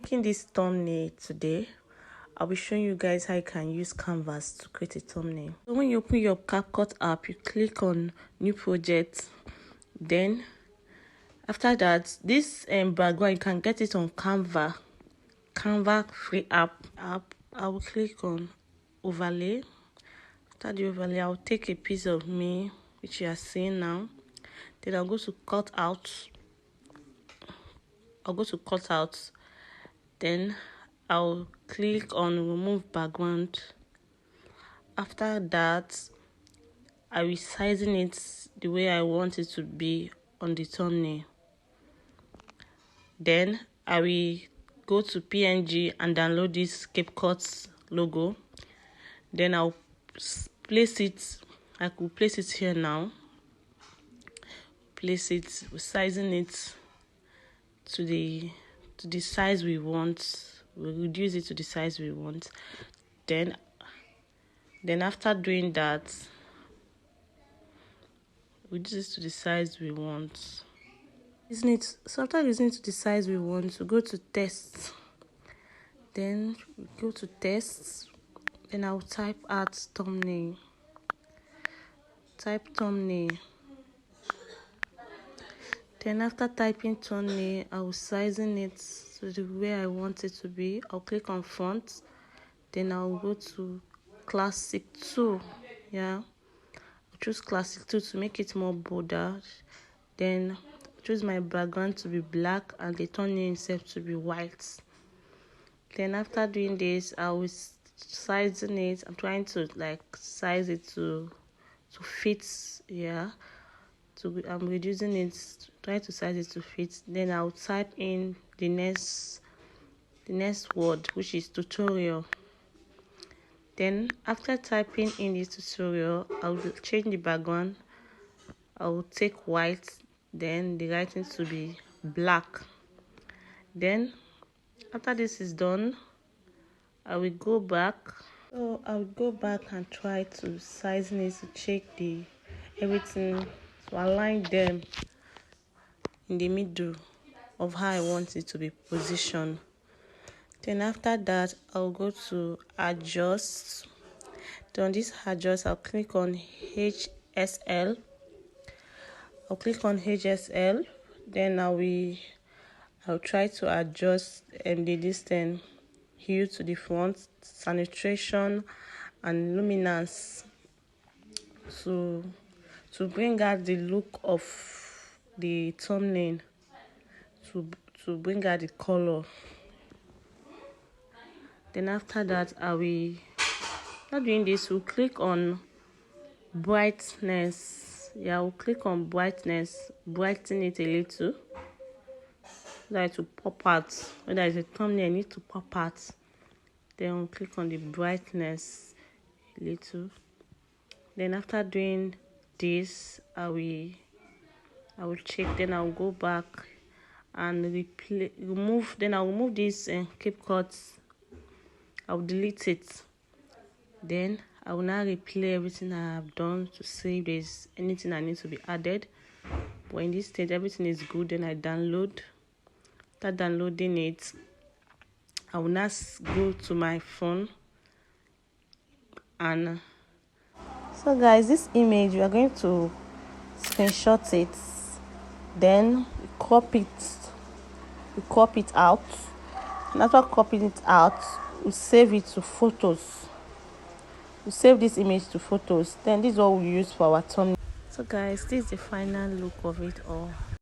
making this thumbnail today. I'll be showing you guys how you can use Canvas to create a thumbnail. So when you open your CapCut app, you click on new project. Then after that, this background, you can get it on Canva free app. I will click on overlay. After the overlay, I'll take a piece of me, which you are seeing now. Then I'll go to cut out. Then I'll click on remove background. After that, I will sizing it the way I want it to be on the thumbnail. Then I will go to PNG and download this CapCut logo. Then I'll place it. I could place it here now. Place it, sizing it to the size we want. We'll reduce it to the size we want. Then after doing that, reduce it to the size we want. So after using it to the size we want, we go to text. Then we go to text. Then I'll type add thumbnail. Type thumbnail. Then after typing thumbnail, I will sizing it to the way I want it to be. I'll click on font. Then I'll go to classic 2. Yeah, I'll choose classic 2 to make it more bolder. Then choose my background to be black and the thumbnail itself to be white. Then after doing this, I will sizing it. I'm trying to size it to fit. Yeah, I'm reducing it, trying to size it to fit. Then I'll type in the next word, which is tutorial. Then after typing in this tutorial, I will change the background. I will take white, then the writing to be black. Then after this is done, I will go back. So I will go back and try to size it to check everything, to align them in the middle of how I want it to be positioned. Then after that, I'll go to adjust. Then on this adjust, I'll click on HSL. Then I'll try to adjust the distance, hue to the front, saturation and luminance to bring out the look of the thumbnail, to bring out the color. Then after that, after doing this, we'll click on brightness. Yeah, we'll click on brightness, brighten it a little so that it will pop out. When there is a thumbnail, I need to pop out. Then we'll click on the brightness a little. Then after doing this, I will check. Then I'll go back and remove. Then I'll remove this CapCut. I'll delete it. Then I will now replay everything I have done to see if there's anything I need to be added. But in this stage, everything is good. Then I download. After downloading it, I will now go to my phone. And so guys, this image, we are going to screenshot it. Then we crop it out. And after cropping it out, we save it to photos. We save this image to photos. Then this is what we use for our thumbnail. So guys, this is the final look of it all.